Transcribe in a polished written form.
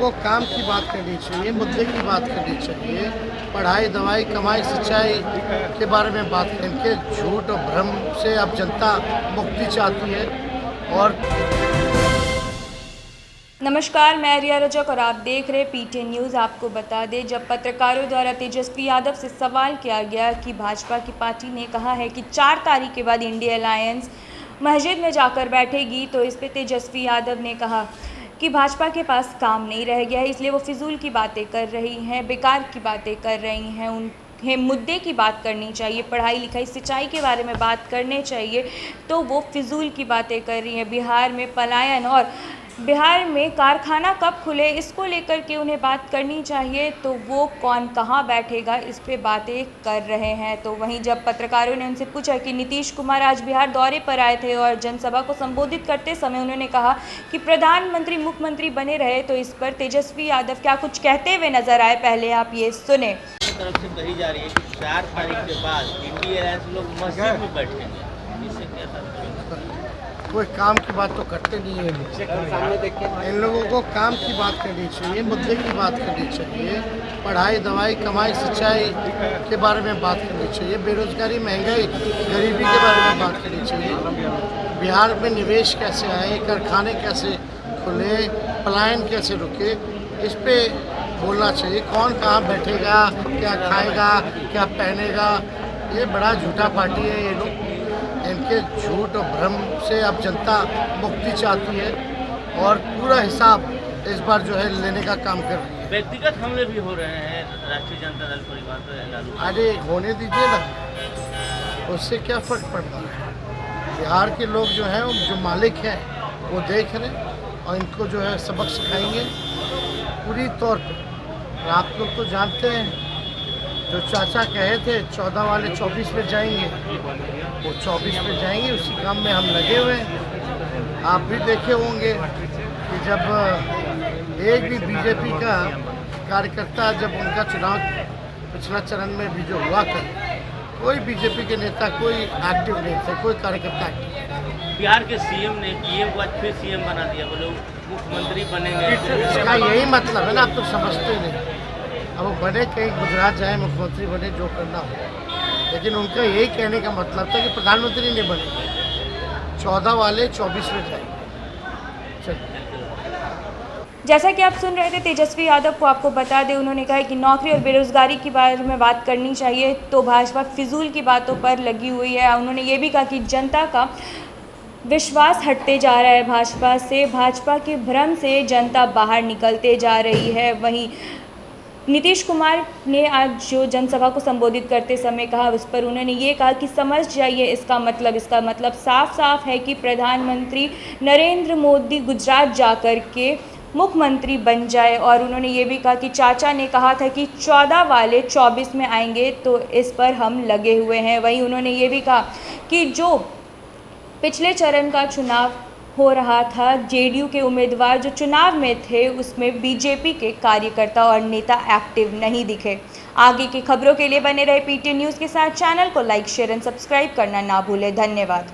को काम की बात करनी चाहिए, मुद्दे की बात करनी चाहिए, पढ़ाई, दवाई, कमाई, सिंचाई के बारे में बात करें। इनके झूठ और भ्रम से अब जनता मुक्ति चाहती है। और नमस्कार, मैं रिया रजक और आप देख रहे पीटी न्यूज़। आपको बता दें, जब पत्रकारों द्वारा तेजस्वी यादव से सवाल किया गया कि भाजपा की पार्टी ने कहा है कि 4 तारीख के बाद इंडिया अलायंस मस्जिद में जाकर बैठेगी, तो इस पे तेजस्वी यादव ने कहा कि भाजपा के पास काम नहीं रह गया है, इसलिए वो फिजूल की बातें कर रही हैं, बेकार की बातें कर रही हैं। उन्हें मुद्दे की बात करनी चाहिए, पढ़ाई लिखाई सिंचाई के बारे में बात करने चाहिए, तो वो फिजूल की बातें कर रही हैं। बिहार में पलायन और बिहार में कारखाना कब खुले, इसको लेकर के उन्हें बात करनी चाहिए, तो वो कौन कहाँ बैठेगा, इस पे बातें कर रहे हैं। तो वहीं जब पत्रकारों ने उनसे पूछा कि नीतीश कुमार आज बिहार दौरे पर आए थे और जनसभा को संबोधित करते समय उन्होंने कहा कि प्रधानमंत्री मुख्यमंत्री बने रहे, तो इस पर तेजस्वी यादव क्या कुछ कहते हुए नजर आए, पहले आप ये सुने। तरफ से कही जा रही है कि 4 तारीख के बाद इंडिया अलायंस लोग मस्जिद में बैठेंगे, इससे क्या था? कोई काम की बात तो करते नहीं है। इन लोगों को काम की बात करनी चाहिए, मुद्दे की बात करनी चाहिए, पढ़ाई, दवाई, कमाई, सिंचाई के बारे में बात करनी चाहिए, बेरोजगारी, महंगाई, गरीबी के बारे में बात करनी चाहिए। बिहार में निवेश कैसे आए, कारखाने कैसे खुले, पलायन कैसे रुके, इस पे बोलना चाहिए। कौन कहाँ बैठेगा, क्या खाएगा, क्या पहनेगा, ये बड़ा झूठा पार्टी है ये लोग। इनके झूठ और भ्रम से अब जनता मुक्ति चाहती है और पूरा हिसाब इस बार जो है लेने का काम कर रही है। व्यक्तिगत हमले भी हो रहे हैं राष्ट्रीय जनता दल परिवार पर लालू। अरे होने दीजिए ना, उससे क्या फर्क पड़ता है। बिहार के लोग जो हैं, जो मालिक हैं, वो देख रहे हैं और इनको जो है सबक सिखाएंगे पूरी तौर पर। आप लोग तो जानते हैं, जो चाचा कहे थे 14 वाले 24 पे जाएंगे, वो 24 पे जाएंगे। उसी काम में हम लगे हुए हैं। आप भी देखे होंगे कि जब एक भी बीजेपी का कार्यकर्ता, जब उनका चुनाव पिछला चरण में भी जो हुआ था, कोई बीजेपी के नेता कोई एक्टिव नहीं थे, कोई कार्यकर्ता एक्टिव। बिहार के सीएम ने पीएम को आज फिर सीएम बना दिया, बोले मुख्यमंत्री बनेंगे। इसका यही मतलब है ना, आप तो समझते नहीं। अब वो बने, कहीं गुजरात जाए, मुख्यमंत्री बने, जो करना हो, लेकिन उनका यही कहने का मतलब था कि प्रधानमंत्री नहीं बने, 14 वाले 24 में जाएंगे। जैसा कि आप सुन रहे थे तेजस्वी यादव को, आपको बता दें, उन्होंने कहा कि नौकरी और बेरोजगारी के बारे में बात करनी चाहिए, तो भाजपा फिजूल की बातों पर लगी हुई है। उन्होंने ये भी कहा कि जनता का विश्वास हटते जा रहा है भाजपा से, भाजपा के भ्रम से जनता बाहर निकलते जा रही है। वहीं नीतीश कुमार ने आज जो जनसभा को संबोधित करते समय कहा, उस पर उन्होंने ये कहा कि समझ जाइए इसका मतलब साफ साफ है कि प्रधानमंत्री नरेंद्र मोदी गुजरात जाकर के मुख्यमंत्री बन जाए। और उन्होंने ये भी कहा कि चाचा ने कहा था कि 14 वाले 24 में आएंगे, तो इस पर हम लगे हुए हैं। वहीं उन्होंने ये भी कहा कि जो पिछले चरण का चुनाव हो रहा था, जेडीयू के उम्मीदवार जो चुनाव में थे, उसमें बीजेपी के कार्यकर्ता और नेता एक्टिव नहीं दिखे। आगे की खबरों के लिए बने रहे पीटी न्यूज़ के साथ। चैनल को लाइक, शेयर एंड सब्सक्राइब करना ना भूलें। धन्यवाद।